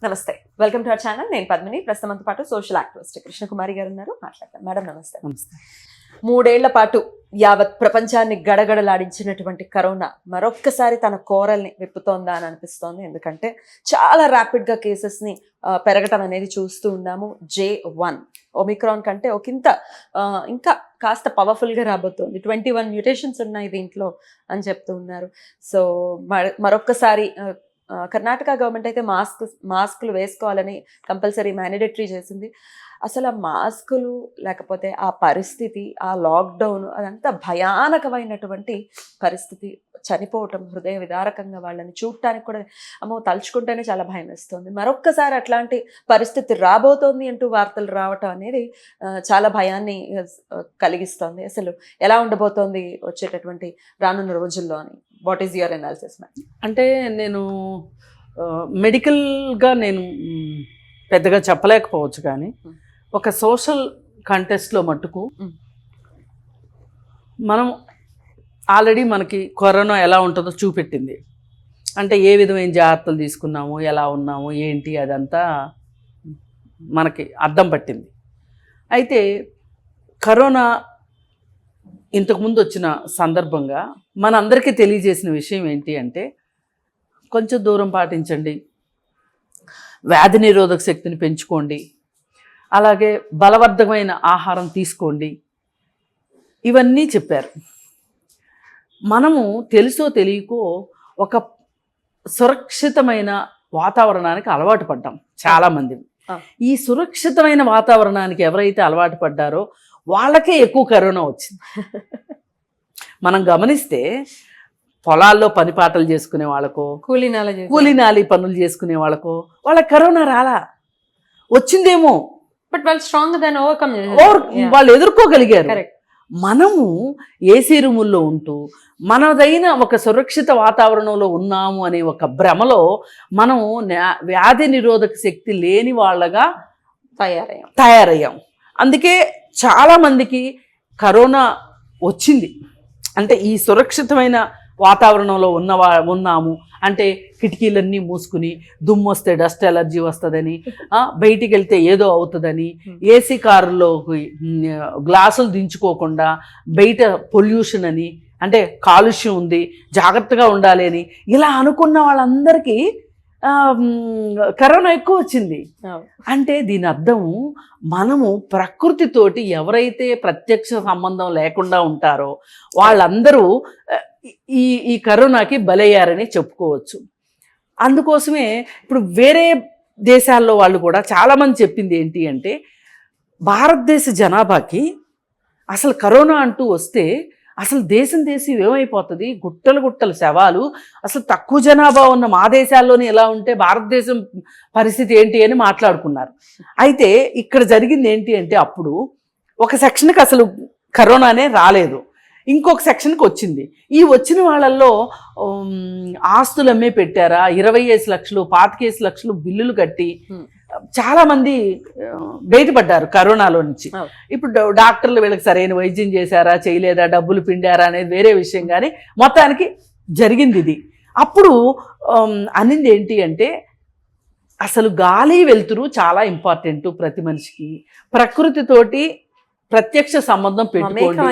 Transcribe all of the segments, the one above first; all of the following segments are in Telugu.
నమస్తే, వెల్కమ్ టు అవర్ ఛానల్. నేను పద్మిని. ప్రస్తుతంతో పాటు సోషల్ యాక్టివిస్ట్ కృష్ణకుమారి గారు ఉన్నారు, మాట్లాడతాం. మేడం నమస్తే. నమస్తే. 3 ఏళ్ల పాటు యావత్ ప్రపంచాన్ని గడగడలాడించినటువంటి కరోనా మరొక్కసారి తన కోరల్ని విప్పుతోందా అని అనిపిస్తోంది. ఎందుకంటే చాలా ర్యాపిడ్గా కేసెస్ని పెరగటం అనేది చూస్తూ ఉన్నాము. J1 ఒమిక్రాన్ కంటే ఇంకా కాస్త పవర్ఫుల్గా రాబోతోంది. 21 మ్యూటేషన్స్ ఉన్నాయి దీంట్లో అని చెప్తూ ఉన్నారు. సో మరొక్కసారి కర్ణాటక గవర్నమెంట్ అయితే మాస్కులు వేసుకోవాలని కంపల్సరీ మ్యాండేటరీ చేసింది. అసలు ఆ మాస్కులు లేకపోతే ఆ పరిస్థితి, ఆ లాక్డౌన్, అదంతా భయానకమైనటువంటి పరిస్థితి. చనిపోవటం, హృదయ విదారకంగా వాళ్ళని చూడటానికి కూడా తలుచుకుంటేనే చాలా భయం వేస్తుంది. మరొక్కసారి అట్లాంటి పరిస్థితి రాబోతోంది అంటూ వార్తలు రావటం అనేది చాలా భయాన్ని కలిగిస్తోంది. అసలు ఎలా ఉండబోతోంది వచ్చేటటువంటి రానున్న రోజుల్లో అని వాట్ ఈస్ యువర్ అనాలిసిస్? అంటే నేను మెడికల్గా నేను పెద్దగా చెప్పలేకపోవచ్చు, కానీ ఒక సోషల్ కంటెస్ట్లో మట్టుకు మనం ఆల్రెడీ మనకి కరోనా ఎలా ఉంటుందో చూపెట్టింది. అంటే ఏ విధమైన జాగ్రత్తలు తీసుకున్నాము, ఎలా ఉన్నాము, ఏంటి అదంతా మనకి అర్థం పట్టింది. అయితే కరోనా ఇంతకుముందు వచ్చిన సందర్భంగా మనందరికీ తెలియజేసిన విషయం ఏంటి అంటే, కొంచెం దూరం పాటించండి, వ్యాధి నిరోధక శక్తిని పెంచుకోండి, అలాగే బలవర్ధకమైన ఆహారం తీసుకోండి, ఇవన్నీ చెప్పారు. మనము తెలుసో తెలియకో ఒక సురక్షితమైన వాతావరణానికి అలవాటు పడ్డాం చాలామంది. ఈ సురక్షితమైన వాతావరణానికి ఎవరైతే అలవాటు పడ్డారో వాళ్ళకే ఎక్కువ కరోనా వచ్చింది. మనం గమనిస్తే పొలాల్లో పని పాటలు చేసుకునే వాళ్ళకో, కూలీనాలి పనులు చేసుకునే వాళ్ళకో వాళ్ళకి కరోనా రాలా, వచ్చిందేమో, బట్ వాళ్ళు స్ట్రాంగ్ దాన్ని వాళ్ళు ఎదుర్కోగలిగారు. మనము ఏసీ రూముల్లో ఉంటూ మనదైన ఒక సురక్షిత వాతావరణంలో ఉన్నాము అనే ఒక భ్రమలో మనము వ్యాధి నిరోధక శక్తి లేని వాళ్ళగా తయారయ్యాం. అందుకే చాలామందికి కరోనా వచ్చింది. అంటే ఈ సురక్షితమైన వాతావరణంలో ఉన్నాము అంటే కిటికీలన్నీ మూసుకుని దుమ్ము వస్తే డస్ట్ ఎలర్జీ వస్తుందని, బయటికి వెళ్తే ఏదో అవుతుందని, ఏసీ కారులోకి గ్లాసులు దించుకోకుండా బయట పొల్యూషన్ అని, అంటే కాలుష్యం ఉంది జాగ్రత్తగా ఉండాలి అని ఇలా అనుకున్న వాళ్ళందరికీ కరోనా ఎక్కువ వచ్చింది. అంటే దీని అర్థం మనము ప్రకృతితోటి ఎవరైతే ప్రత్యక్ష సంబంధం లేకుండా ఉంటారో వాళ్ళందరూ ఈ కరోనాకి బలయ్యారని చెప్పుకోవచ్చు. అందుకోసమే ఇప్పుడు వేరే దేశాల్లో వాళ్ళు కూడా చాలామంది చెప్పింది ఏంటి అంటే, భారతదేశ జనాభాకి అసలు కరోనా అంటూ వస్తే అసలు దేశం ఏమైపోతుంది, గుట్టలు శవాలు, అసలు తక్కువ జనాభా ఉన్న మా దేశాల్లోనే ఎలా ఉంటే భారతదేశం పరిస్థితి ఏంటి అని మాట్లాడుకున్నారు. అయితే ఇక్కడ జరిగింది ఏంటి అంటే, అప్పుడు ఒక సెక్షన్కి అసలు కరోనానే రాలేదు, ఇంకొక సెక్షన్కి వచ్చింది. ఈ వచ్చిన వాళ్ళల్లో ఆస్తులు అమ్మే పెట్టారా, 25 లక్షలు 25 లక్షలు బిల్లులు కట్టి చాలామంది బయటపడ్డారు కరోనాలో నుంచి. ఇప్పుడు డాక్టర్లు వీళ్ళకి సరైన వైద్యం చేశారా చేయలేదా, డబ్బులు పిండారా అనేది వేరే విషయం, కానీ మొత్తానికి జరిగింది ఇది. అప్పుడు అనింది ఏంటి అంటే, అసలు గాలి వెలుతురు చాలా ఇంపార్టెంట్ ప్రతి మనిషికి, ప్రకృతితోటి ప్రత్యక్ష సంబంధం పెట్టుకోండి,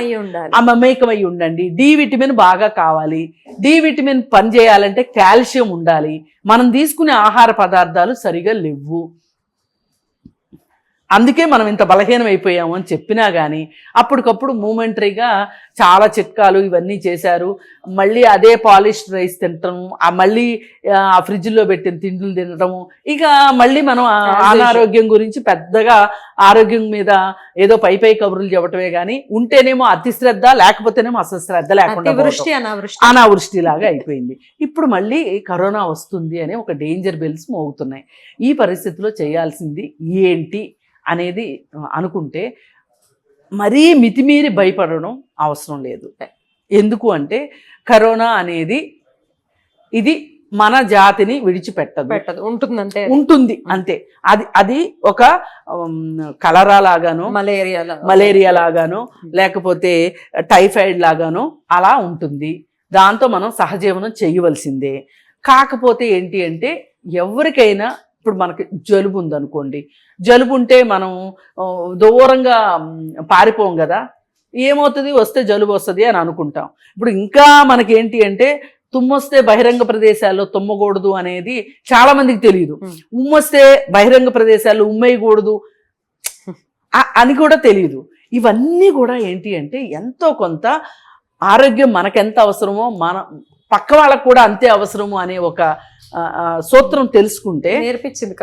మమేకమై ఉండండి, డి విటమిన్ బాగా కావాలి, డి విటమిన్ పని చేయాలంటే కాల్షియం ఉండాలి, మనం తీసుకునే ఆహార పదార్థాలు సరిగా లేవు, అందుకే మనం ఇంత బలహీనం అయిపోయాము అని చెప్పినా కానీ అప్పటికప్పుడు మూమెంటరీగా చాలా చిట్కాలు ఇవన్నీ చేశారు. మళ్ళీ అదే పాలిష్డ్ రైస్ తినటము, మళ్ళీ ఆ ఫ్రిడ్జ్లో పెట్టిన తిండ్లు తినటము, ఇక మళ్ళీ మనం అనారోగ్యం గురించి పెద్దగా ఆరోగ్యం మీద ఏదో పై కబుర్లు చెప్పటమే కానీ ఉంటేనేమో అతి శ్రద్ధ, లేకపోతేనేమో అశ్రద్ధ లేకుండా అనావృష్టి లాగా అయిపోయింది. ఇప్పుడు మళ్ళీ కరోనా వస్తుంది అనే ఒక డేంజర్ బెల్స్ మోగుతున్నాయి. ఈ పరిస్థితిలో చేయాల్సింది ఏంటి అనేది అనుకుంటే మరీ మితిమీరి భయపడడం అవసరం లేదు. ఎందుకు అంటే కరోనా అనేది ఇది మన జాతిని విడిచిపెట్టదు, ఉంటుంది అంతే. అది ఒక కలరా లాగానో, మలేరియా లాగానో, లేకపోతే టైఫాయిడ్ లాగానో అలా ఉంటుంది. దాంతో మనం సహజీవనం చేయవలసిందే. కాకపోతే ఏంటి అంటే, ఎవరికైనా ఇప్పుడు మనకి జలుబు ఉందనుకోండి, జలుబు ఉంటే మనం దూరంగా పారిపోం కదా, ఏమవుతుంది వస్తే జలుబు వస్తుంది అని అనుకుంటాం. ఇప్పుడు ఇంకా మనకేంటి అంటే తుమ్మొస్తే బహిరంగ ప్రదేశాల్లో తుమ్మకూడదు అనేది చాలా మందికి తెలియదు. ఉమ్మొస్తే బహిరంగ ప్రదేశాల్లో ఉమ్మేయకూడదు అని కూడా తెలియదు. ఇవన్నీ కూడా ఏంటి అంటే ఎంతో కొంత ఆరోగ్యం మనకెంత అవసరమో మన పక్క వాళ్ళకు కూడా అంతే అవసరము అనే ఒక సూత్రం తెలుసుకుంటే నేర్పించింది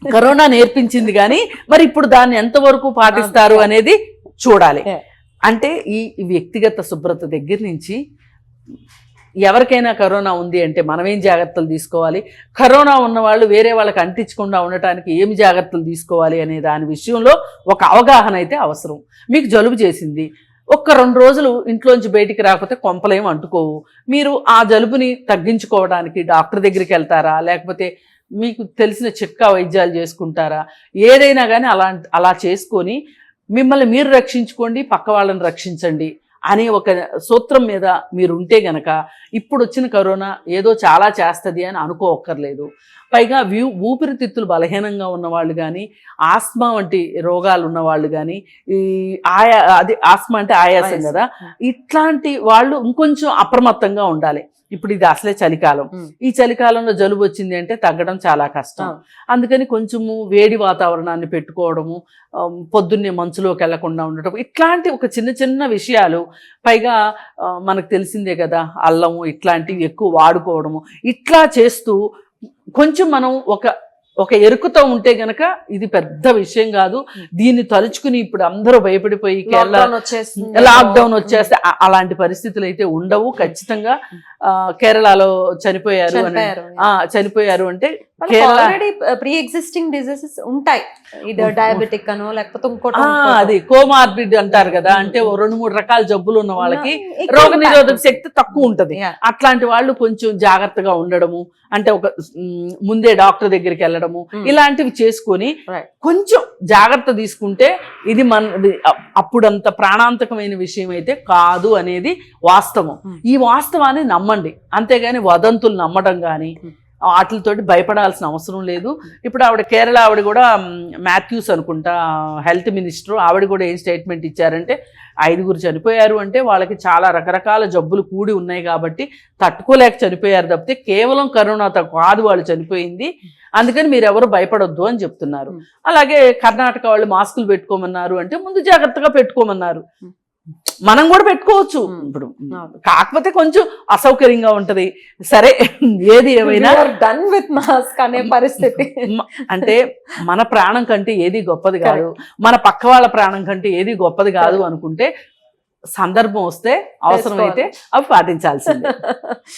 కరోనా నేర్పించింది. కానీ మరి ఇప్పుడు దాన్ని ఎంతవరకు పాటిస్తారు అనేది చూడాలి. అంటే ఈ వ్యక్తిగత శుభ్రత దగ్గర నుంచి ఎవరికైనా కరోనా ఉంది అంటే మనం ఏం జాగ్రత్తలు తీసుకోవాలి, కరోనా ఉన్న వాళ్ళు వేరే వాళ్ళకి అంటించకుండా ఉండటానికి ఏమి జాగ్రత్తలు తీసుకోవాలి అనే దాని విషయంలో ఒక అవగాహన అయితే అవసరం. మీకు జలుబు చేసింది, 1-2 రోజులు ఇంట్లోంచి బయటికి రాకపోతే కొంపలేం అంటుకోవు. మీరు ఆ జలుబుని తగ్గించుకోవడానికి డాక్టర్ దగ్గరికి వెళ్తారా, లేకపోతే మీకు తెలిసిన చిట్కా వైద్యాలు చేసుకుంటారా? ఏదైనా కానీ అలా చేసుకొని మిమ్మల్ని మీరు రక్షించుకోండి, పక్క వాళ్ళని రక్షించండి అనే ఒక సూత్రం మీద మీరు ఉంటే గనక ఇప్పుడు వచ్చిన కరోనా ఏదో చాలా చేస్తుంది అని అనుకోవక్కర్లేదు. పైగా ఊపిరితిత్తులు బలహీనంగా ఉన్నవాళ్ళు కానీ, ఆస్మా వంటి రోగాలు ఉన్నవాళ్ళు కానీ, ఈ ఆస్మా అంటే ఆయాసం కదా, ఇట్లాంటి వాళ్ళు ఇంకొంచెం అప్రమత్తంగా ఉండాలి. ఇప్పుడు ఇది అసలే చలికాలం, ఈ చలికాలంలో జలుబు వచ్చింది అంటే తగ్గడం చాలా కష్టం. అందుకని కొంచెము వేడి వాతావరణాన్ని పెట్టుకోవడము, పొద్దున్నే మంచులోకి వెళ్లకుండా ఉండటం, ఇట్లాంటి ఒక చిన్న చిన్న విషయాలు. పైగా మనకు తెలిసిందే కదా, అల్లము ఇట్లాంటివి ఎక్కువ వాడుకోవడము, ఇట్లా చేస్తూ కొంచెం మనం ఒక ఎరుకుతో ఉంటే గనక ఇది పెద్ద విషయం కాదు. దీన్ని తలుచుకుని ఇప్పుడు అందరూ భయపడిపోయి లాక్డౌన్ వచ్చేస్తే అలాంటి పరిస్థితులు అయితే ఉండవు. ఖచ్చితంగా కేరళలో చనిపోయారు అంటే ఆల్రెడీ ప్రీ ఎగ్జిస్టింగ్ డిజీజెస్ ఉంటాయి, ఇది డయాబెటిక్ అనో లేకపోతే ఇంకోటి అది కోమార్బిడ్ అంటారు కదా, అంటే 2-3 రకాల జబ్బులు ఉన్న వాళ్ళకి రోగ నిరోధక శక్తి తక్కువ ఉంటది. అట్లాంటి వాళ్ళు కొంచెం జాగ్రత్తగా ఉండడము, అంటే ఒక ముందే డాక్టర్ దగ్గరికి వెళ్ళడము, ఇలాంటివి చేసుకొని కొంచెం జాగ్రత్త తీసుకుంటే ఇది అప్పుడంత ప్రాణాంతకమైన విషయం అయితే కాదు అనేది వాస్తవం. ఈ వాస్తవాన్ని నమ్మండి, అంతేగాని వదంతులు నమ్మడం కానీ వాటితోటి భయపడాల్సిన అవసరం లేదు. ఇప్పుడు కేరళ ఆవిడ కూడా మాథ్యూస్ అనుకుంటా హెల్త్ మినిస్టర్, ఆవిడ కూడా ఏం స్టేట్మెంట్ ఇచ్చారంటే 5 చనిపోయారు అంటే వాళ్ళకి చాలా రకరకాల జబ్బులు కూడి ఉన్నాయి కాబట్టి తట్టుకోలేక చనిపోయారు తప్పితే కేవలం కరోనాతో కాదు వాళ్ళు చనిపోయింది, అందుకని మీరు ఎవరు భయపడొద్దు అని చెప్తున్నారు. అలాగే కర్ణాటక వాళ్ళు మాస్కులు పెట్టుకోమన్నారు అంటే ముందు జాగ్రత్తగా పెట్టుకోమన్నారు. మనం కూడా పెట్టుకోవచ్చు ఇప్పుడు, కాకపోతే కొంచెం అసౌకర్యంగా ఉంటది. సరే, ఏది ఏమైనా డన్ విత్ మాస్క్ అనే పరిస్థితి. అంటే మన ప్రాణం కంటే ఏది గొప్పది కాదు, మన పక్క వాళ్ళ ప్రాణం కంటే ఏది గొప్పది కాదు అనుకుంటే సందర్భం వస్తే అవసరమైతే అవి పాటించాల్సిందే.